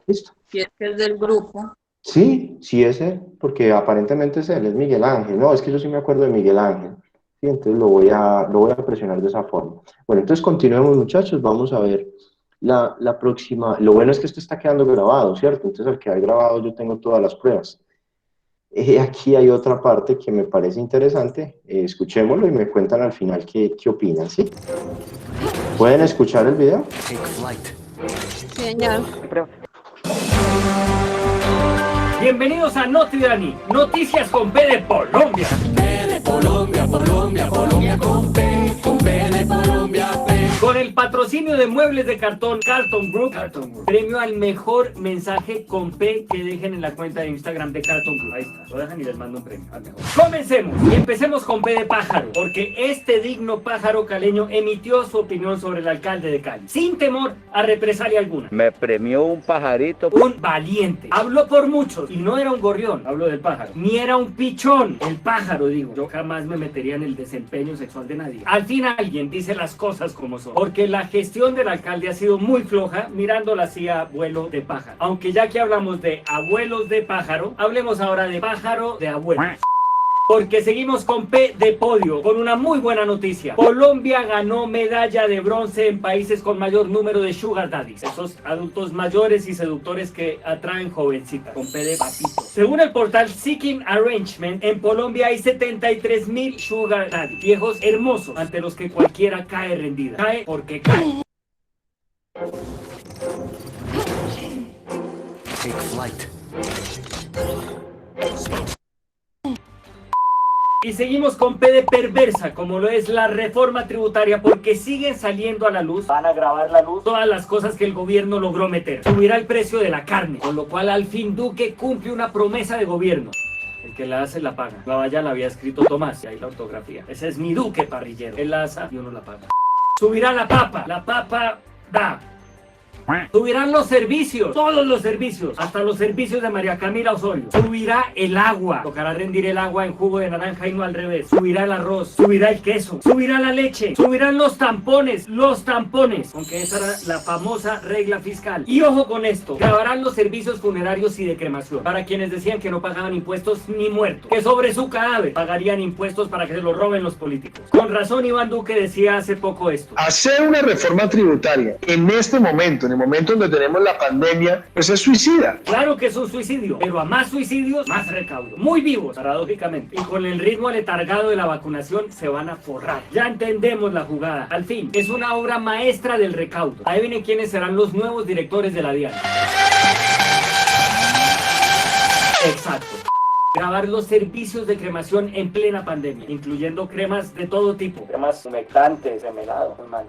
Listo. Si es que es del grupo. Sí, sí es él, porque aparentemente es él, es Miguel Ángel. No, es que yo sí me acuerdo de Miguel Ángel. Sí, entonces lo voy a presionar de esa forma. Bueno, entonces continuemos, muchachos. Vamos a ver la próxima. Lo bueno es que esto está quedando grabado, ¿cierto? Entonces al quedar grabado yo tengo todas las pruebas. Aquí hay otra parte que me parece interesante. Escuchémoslo y me cuentan al final qué opinan, ¿sí? ¿Pueden escuchar el video? Señor. Bienvenidos a Noti Dani, noticias con P de Colombia. P de Colombia, Colombia, Colombia con P de Colombia, P. Con el patrocinio de muebles de cartón Carton Group, premio al mejor mensaje con P que dejen en la cuenta de Instagram de Carton Group. Ahí está, lo dejan y les mando un premio al mejor. Comencemos y empecemos con P de pájaro, porque este digno pájaro caleño emitió su opinión sobre el alcalde de Cali, sin temor a represalia alguna. Me premió un pajarito. Un valiente. Habló por muchos y no era un gorrión, hablo del pájaro, ni era un pichón, el pájaro digo. Yo jamás me metería en el desempeño sexual de nadie. Al fin alguien dice las cosas como son, porque la gestión del alcalde ha sido muy floja, mirándola así a vuelo de pájaro. Aunque ya que hablamos de abuelos de pájaro, hablemos ahora de pájaro de abuelo. Porque seguimos con P de podio, con una muy buena noticia. Colombia ganó medalla de bronce en países con mayor número de sugar daddies, esos adultos mayores y seductores que atraen jovencitas, con P de papito. Según el portal Seeking Arrangement, en Colombia hay 73,000 sugar daddies, viejos hermosos, ante los que cualquiera cae rendida. Cae porque cae. Take flight. Y seguimos con P de perversa, como lo es la reforma tributaria, porque siguen saliendo a la luz, van a grabar la luz, todas las cosas que el gobierno logró meter. Subirá el precio de la carne, con lo cual al fin Duque cumple una promesa de gobierno. El que la hace la paga. La valla la había escrito Tomás, y ahí la ortografía. Ese es mi Duque parrillero. Él la hace y uno la paga. Subirá la papa da. Subirán los servicios, todos los servicios, hasta los servicios de María Camila Osorio. Subirá el agua, tocará rendir el agua en jugo de naranja y no al revés. Subirá el arroz, subirá el queso, subirá la leche, subirán los tampones, aunque esa era la famosa regla fiscal. Y ojo con esto, grabarán los servicios funerarios y de cremación, para quienes decían que no pagaban impuestos ni muertos, que sobre su cadáver pagarían impuestos para que se lo roben los políticos. Con razón Iván Duque decía hace poco esto: hacer una reforma tributaria en este momento, en el momento donde tenemos la pandemia, pues es suicida. Claro que es un suicidio, pero a más suicidios, más recaudo. Muy vivos, paradójicamente. Y con el ritmo aletargado de la vacunación, se van a forrar. Ya entendemos la jugada. Al fin, es una obra maestra del recaudo. Ahí vienen quiénes serán los nuevos directores de la DIAN. Exacto. Grabar los servicios de cremación en plena pandemia, incluyendo cremas de todo tipo. Cremas humectantes, remelados, hermano.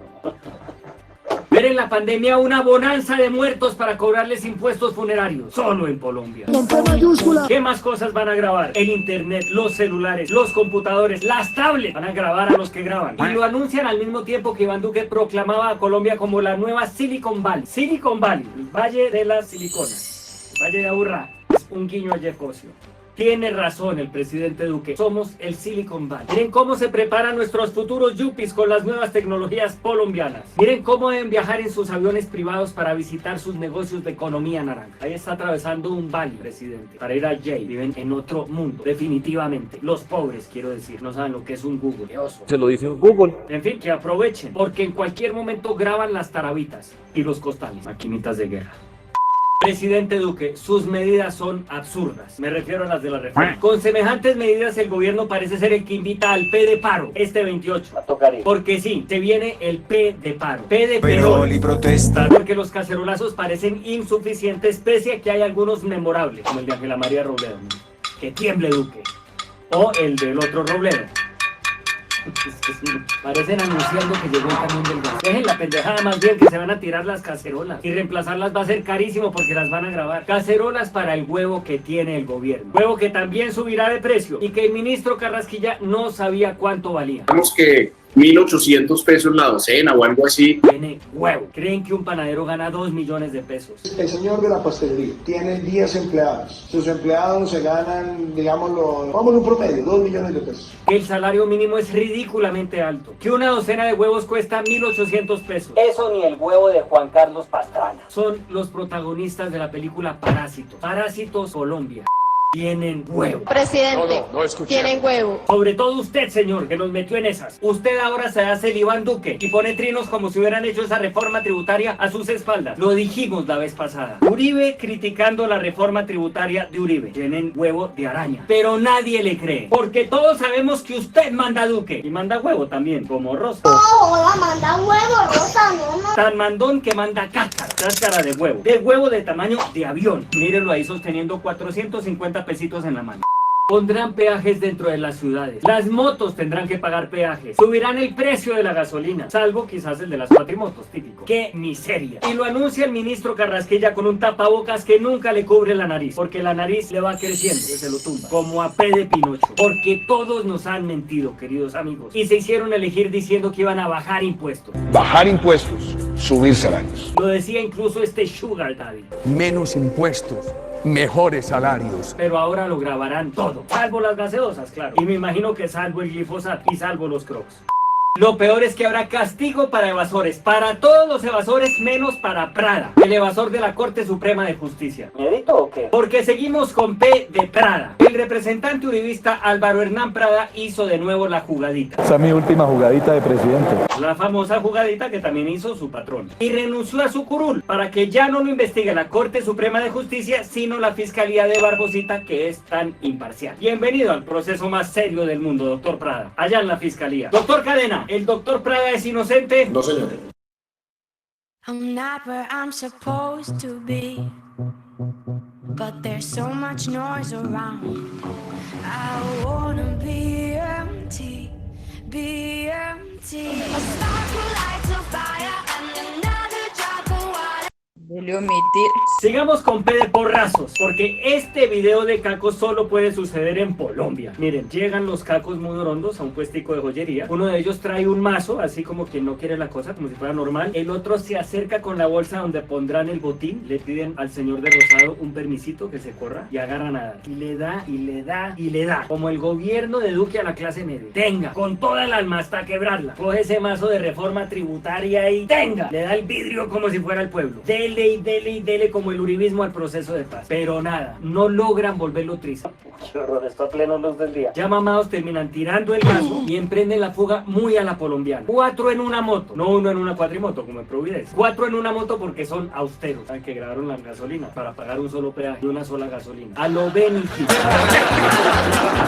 Ver en la pandemia una bonanza de muertos para cobrarles impuestos funerarios, solo en Colombia. Con P mayúscula. ¿Qué más cosas van a grabar? El internet, los celulares, los computadores, las tablets. Van a grabar a los que graban. Y lo anuncian al mismo tiempo que Iván Duque proclamaba a Colombia como la nueva Silicon Valley. Silicon Valley, el Valle de las Siliconas, el Valle de Aburrá. Es un guiño a Jeff Cosio. Tiene razón el presidente Duque, somos el Silicon Valley. Miren cómo se preparan nuestros futuros yuppies con las nuevas tecnologías colombianas. Miren cómo deben viajar en sus aviones privados para visitar sus negocios de economía naranja. Ahí está atravesando un valle, presidente, para ir a Yale. Viven en otro mundo, definitivamente. Los pobres, quiero decir, no saben lo que es un Google. ¡Qué oso! Se lo dice Google. En fin, que aprovechen, porque en cualquier momento graban las tarabitas y los costales, maquinitas de guerra. Presidente Duque, sus medidas son absurdas. Me refiero a las de la reforma. Con semejantes medidas el gobierno parece ser el que invita al P de paro este 28. Porque sí, se viene el P de paro. P de perol y protesta. Porque los cacerolazos parecen insuficientes pese a que hay algunos memorables, como el de Ángela María Robledo. Que tiemble Duque. O el del otro Robledo. Parecen anunciando que llegó el camión del gas. Dejen la pendejada más bien, que se van a tirar las cacerolas. Y reemplazarlas va a ser carísimo porque las van a grabar. Cacerolas para el huevo que tiene el gobierno. Huevo que también subirá de precio. Y que el ministro Carrasquilla no sabía cuánto valía. Digamos que 1.800 pesos la docena o algo así. Tiene huevo. ¿Creen que un panadero gana 2 millones de pesos? El señor de la pastelería tiene 10 empleados. Sus empleados se ganan, digámoslo, vamos un promedio, 2 millones de pesos. Que el salario mínimo es ridículamente alto. Que una docena de huevos cuesta 1.800 pesos. Eso ni el huevo de Juan Carlos Pastrana. Son los protagonistas de la película Parásitos. Parásitos Colombia. Tienen huevo. Presidente, tienen huevo. Sobre todo usted, señor, que nos metió en esas. Usted ahora se hace el Iván Duque y pone trinos como si hubieran hecho esa reforma tributaria a sus espaldas. Lo dijimos la vez pasada. Uribe criticando la reforma tributaria de Uribe. Tienen huevo de araña. Pero nadie le cree. Porque todos sabemos que usted manda Duque. Y manda huevo también, como Rosa. Hola, manda huevo, Rosa, no. Tan mandón que manda cáscara de huevo. De huevo de tamaño de avión. Mírenlo ahí sosteniendo 450 pesitos en la mano. Pondrán peajes dentro de las ciudades. Las motos tendrán que pagar peajes. Subirán el precio de la gasolina, salvo quizás el de las cuatrimotos, típico. ¡Qué miseria! Y lo anuncia el ministro Carrasquilla con un tapabocas que nunca le cubre la nariz, porque la nariz le va creciendo y se lo tumba, como a P de Pinocho. Porque todos nos han mentido, queridos amigos, y se hicieron elegir diciendo que iban a bajar impuestos. Bajar impuestos, subir salarios. Lo decía incluso este Sugar Daddy. Menos impuestos, mejores salarios. Pero ahora lo grabarán todo, salvo las gaseosas, claro. Y me imagino que salvo el glifosato y salvo los Crocs. Lo peor es que habrá castigo para evasores, para todos los evasores menos para Prada, el evasor de la Corte Suprema de Justicia. ¿Miedito o qué? Porque seguimos con P de Prada. El representante uribista Álvaro Hernán Prada hizo de nuevo la jugadita. Esa es mi última jugadita de presidente. La famosa jugadita que también hizo su patrón. Y renunció a su curul para que ya no lo investigue la Corte Suprema de Justicia, sino la Fiscalía de Barbosita, que es tan imparcial. Bienvenido al proceso más serio del mundo, doctor Prada. Allá en la Fiscalía. Doctor Cadena, ¿el doctor Prada es inocente? No, señor. I'm not where I'm supposed to be, but there's so much noise around. I wanna be empty, be empty. A spark will light a fire and another drop of water. Debe omitir. Sigamos con P de porrazos, porque este video de cacos solo puede suceder en Colombia. Miren, llegan los cacos mudorondos a un puestico de joyería. Uno de ellos trae un mazo, así como quien no quiere la cosa, como si fuera normal. El otro se acerca con la bolsa donde pondrán el botín. Le piden al señor de rosado un permisito que se corra y agarran a dar. Y le da, y le da, y le da. Como el gobierno de Duque a la clase media. Tenga, con toda el alma hasta quebrarla. Coge ese mazo de reforma tributaria y tenga. Le da el vidrio como si fuera el pueblo. Dele y dele y dele como el uribismo al proceso de paz. Pero nada, no logran volverlo triste. Qué horror, esto a pleno luz del día. Ya mamados terminan tirando el mazo y emprenden la fuga muy a la colombiana. 4 en una moto, no uno en una cuatrimoto como en Providencia. 4 en una moto porque son austeros. Saben que grabaron la gasolina para pagar un solo peaje y una sola gasolina. A lo Benny.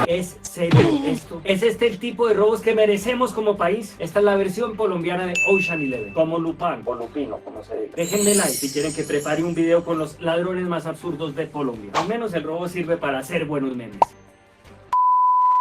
¿Es serio esto? ¿Es este el tipo de robos que merecemos como país? Esta es la versión colombiana de Ocean Eleven, como Lupin o Lupino, como se diga. Déjenme like si quieren que prepare un video con los ladrones más absurdos de Colombia. Al menos el robo sirve para hacer buenos memes.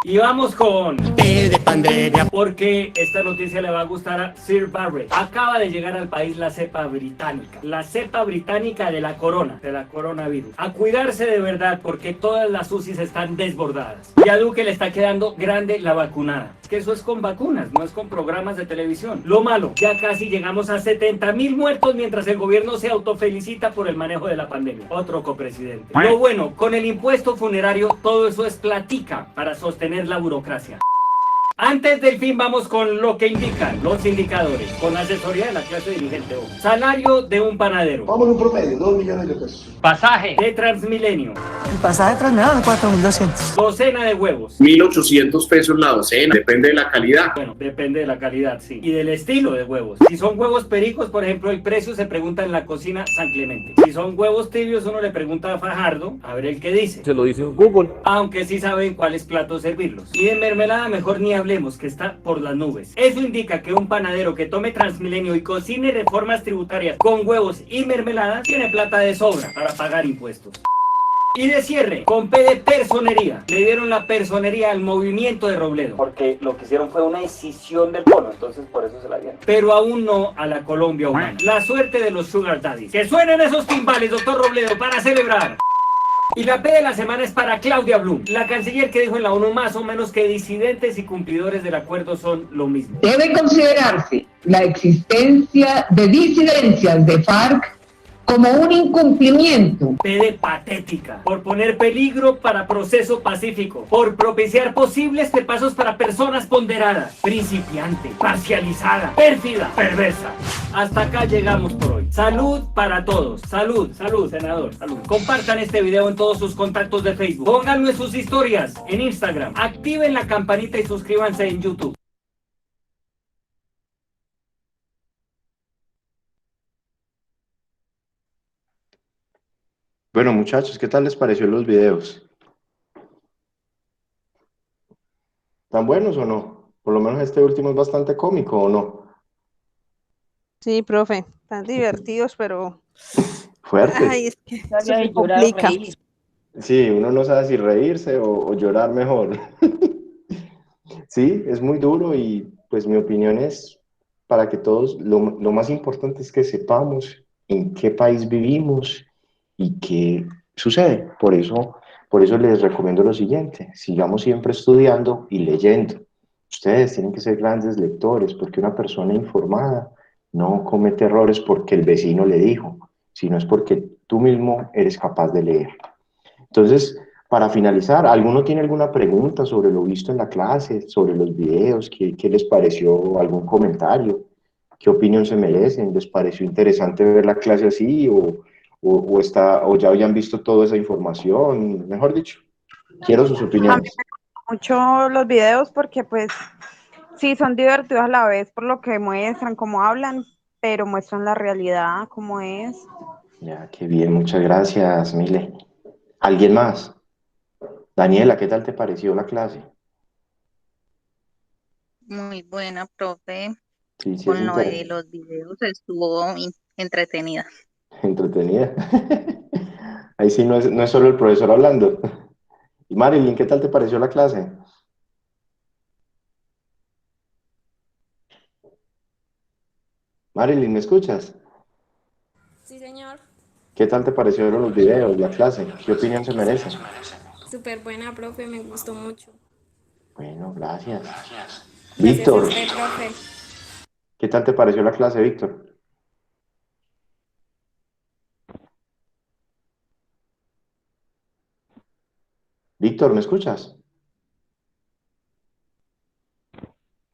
Y vamos con P de pandemia, porque esta noticia le va a gustar a Sir Barrett. Acaba de llegar al país la cepa británica. La cepa británica de la corona, de la coronavirus. A cuidarse de verdad, porque todas las UCIs están desbordadas. Y a Duque le está quedando grande la vacunada. Es que eso es con vacunas, no es con programas de televisión. Lo malo, ya casi llegamos a 70.000 muertos mientras el gobierno se autofelicita por el manejo de la pandemia. Otro copresidente. Lo bueno, con el impuesto funerario todo eso es platica para sostener la burocracia. Antes del fin vamos con lo que indican los indicadores, con asesoría de la clase dirigente. Salario de un panadero. Vamos un promedio, 2 millones de pesos. Pasaje de Transmilenio. El pasaje de Transmilenio es 4.200. Docena de huevos. 1.800 pesos la docena, depende de la calidad. Bueno, depende de la calidad, sí. Y del estilo de huevos. Si son huevos pericos, por ejemplo, el precio se pregunta en la cocina San Clemente. Si son huevos tibios, uno le pregunta a Fajardo, a ver el que dice. Se lo dice Google. Aunque sí saben cuáles platos servirlos. Y de mermelada mejor ni hablemos, que está por las nubes. Eso indica que un panadero que tome Transmilenio y cocine reformas tributarias con huevos y mermelada tiene plata de sobra para pagar impuestos. Y de cierre, con P de personería. Le dieron la personería al movimiento de Robledo. Porque lo que hicieron fue una escisión del cono, entonces por eso se la dieron. Pero aún no a la Colombia humana. La suerte de los sugar daddies. Que suenen esos timbales, doctor Robledo, para celebrar. Y la P de la semana es para Claudia Blum, la canciller que dijo en la ONU más o menos que disidentes y cumplidores del acuerdo son lo mismo. Debe considerarse la existencia de disidencias de FARC como un incumplimiento. P de patética, por poner peligro para proceso pacífico, por propiciar posibles pasos para personas ponderadas, principiante, parcializada, pérfida, perversa. Hasta acá llegamos por hoy. Salud para todos. Salud, salud, senador, salud. Compartan este video en todos sus contactos de Facebook. Pónganlo en sus historias, en Instagram. Activen la campanita y suscríbanse en YouTube. Bueno, muchachos, ¿qué tal les pareció los videos? ¿Tan buenos o no? Por lo menos este último es bastante cómico, ¿o no? Sí, profe, están divertidos, pero... Fuertes. Ay, es que eso se complica. Sí, uno no sabe si reírse o llorar mejor. Sí, es muy duro y pues mi opinión es para que todos, lo más importante es que sepamos en qué país vivimos y qué sucede. Por eso les recomiendo lo siguiente: sigamos siempre estudiando y leyendo. Ustedes tienen que ser grandes lectores, porque una persona informada no comete errores porque el vecino le dijo, sino es porque tú mismo eres capaz de leer. Entonces, para finalizar, ¿alguno tiene alguna pregunta sobre lo visto en la clase, sobre los videos? ¿Qué les pareció? ¿Algún comentario? ¿Qué opinión se merecen? ¿Les pareció interesante ver la clase así o ya habían visto toda esa información? Mejor dicho, quiero sus A mí opiniones. me gustan mucho los videos porque pues sí, son divertidos a la vez por lo que muestran, cómo hablan, pero muestran la realidad, cómo es. Ya, qué bien, muchas gracias, Mile. ¿Alguien más? Daniela, ¿qué tal te pareció la clase? Muy buena, profe. Sí, sí, es Con lo de los videos estuvo entretenida. entretenida. Ahí sí no es solo el profesor hablando. Y Marilyn, ¿qué tal te pareció la clase? Marilyn, ¿me escuchas? Sí, señor. ¿Qué tal te parecieron los videos, la clase? ¿Qué opinión se merece? Súper buena, profe, me gustó mucho. Bueno, gracias. Gracias Víctor, a usted, profe. ¿qué tal te pareció la clase, Víctor? Víctor, ¿me escuchas?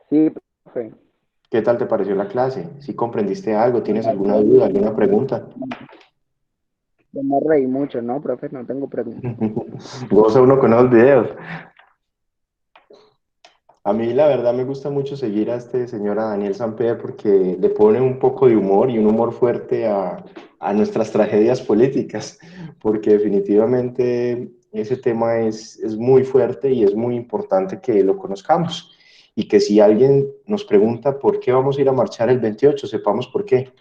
Sí, profe. ¿Qué tal te pareció la clase? ¿Sí comprendiste algo? ¿Tienes alguna duda, alguna pregunta? Yo me reí mucho, ¿no, profe? No tengo preguntas. Goza uno con esos videos. A mí la verdad me gusta mucho seguir a este señor, a Daniel Samper, porque le pone un poco de humor y un humor fuerte a nuestras tragedias políticas, porque definitivamente ese tema es muy fuerte y es muy importante que lo conozcamos. Y que si alguien nos pregunta por qué vamos a ir a marchar el 28, sepamos por qué.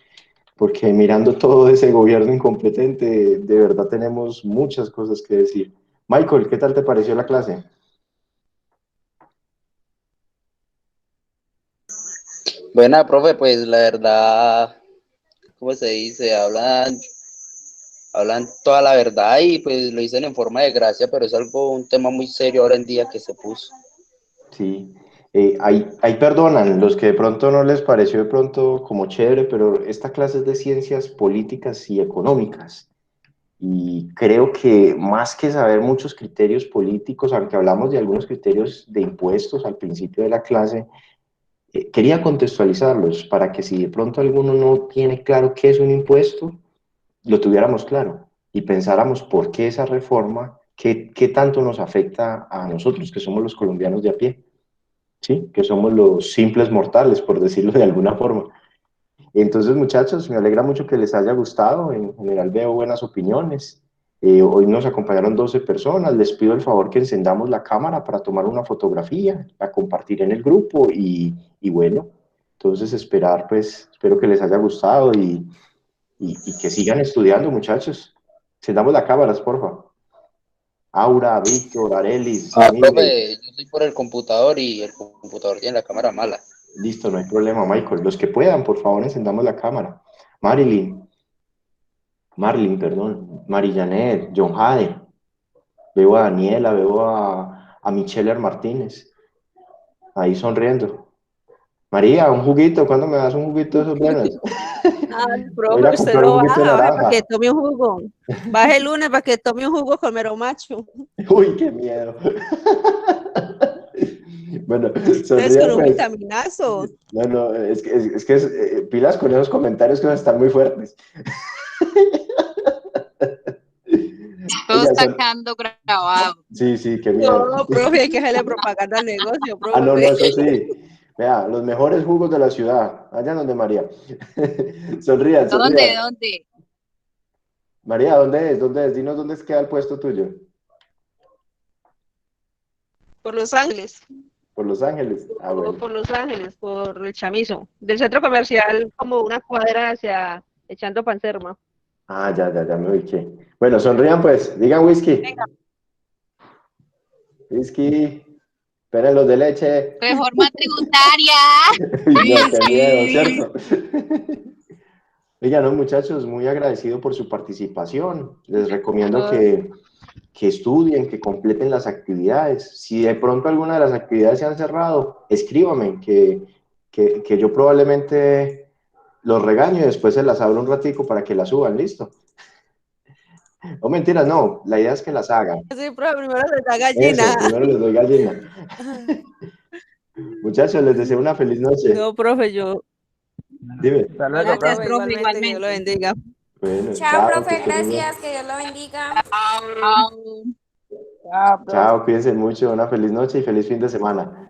Porque mirando todo ese gobierno incompetente, de verdad tenemos muchas cosas que decir. Michael, ¿qué tal te pareció la clase? Buena, profe, pues la verdad, ¿cómo se dice? Hablan toda la verdad y pues lo dicen en forma de gracia, pero es un tema muy serio ahora en día que se puso. Sí, ahí perdonan los que de pronto no les pareció de pronto como chévere, pero esta clase es de ciencias políticas y económicas. Y creo que más que saber muchos criterios políticos, aunque hablamos de algunos criterios de impuestos al principio de la clase, quería contextualizarlos para que si de pronto alguno no tiene claro qué es un impuesto, lo tuviéramos claro y pensáramos por qué esa reforma, qué tanto nos afecta a nosotros, que somos los colombianos de a pie, ¿sí? Que somos los simples mortales, por decirlo de alguna forma. Entonces, muchachos, me alegra mucho que les haya gustado. En general veo buenas opiniones. Hoy nos acompañaron 12 personas. Les pido el favor que encendamos la cámara para tomar una fotografía, la compartir en el grupo y bueno, entonces esperar, pues, espero que les haya gustado y que sigan estudiando, muchachos. Encendamos las cámaras, por favor. Aura, Víctor, Arelis, Profe, yo estoy por el computador y el computador tiene la cámara mala. Listo, no hay problema, Michael. Los que puedan, por favor, encendamos la cámara. Marlin, perdón. Marijanet, John Jade. Veo a Daniela, veo a Michelle Martínez. Ahí sonriendo. María, un juguito. ¿Cuándo me das un juguito de esos buenos? Ay, Voy a profe, usted comprar lo un juguito de baja, baje naranja. para que tome un jugo. Baje el lunes para que tome un jugo con mero macho. Uy, qué miedo. Bueno, Entonces sonríe, con un pues. vitaminazo. No, es que pilas con esos comentarios que van a estar muy fuertes. Todo Oiga, está quedando grabado. Sí, qué miedo. No, profe, hay que hacerle propaganda al negocio, profe. No, eso sí. Vea, los mejores jugos de la ciudad. Allá donde María. Sonrían. ¿Dónde? María, ¿dónde es? Dinos dónde queda el puesto tuyo. Por Los Ángeles. Por Los Ángeles. Ah, bueno. Por Los Ángeles, por el Chamizo. Del centro comercial, como una cuadra hacia echando Pancerma. Ah, ya me ubiqué. Bueno, sonrían pues. Digan whisky. Venga. Whisky. Esperen los de leche. Reforma tributaria. No, qué miedo, ¿cierto? Oigan, no, muchachos, muy agradecido por su participación. Les recomiendo que estudien, que completen las actividades. Si de pronto alguna de las actividades se han cerrado, escríbame, que yo probablemente los regaño y después se las abro un ratico para que las suban, ¿listo? No, mentiras, no. La idea es que las hagan. Sí, profe, primero les da gallina. Eso, primero les doy gallina. Muchachos, les deseo una feliz noche. No, profe, yo. Dime. Gracias, profe, igualmente, Dios lo bendiga. Bueno, Chao, profe, que estén muy bien. gracias, que Dios lo bendiga. Chao, cuídense mucho. Una feliz noche y feliz fin de semana.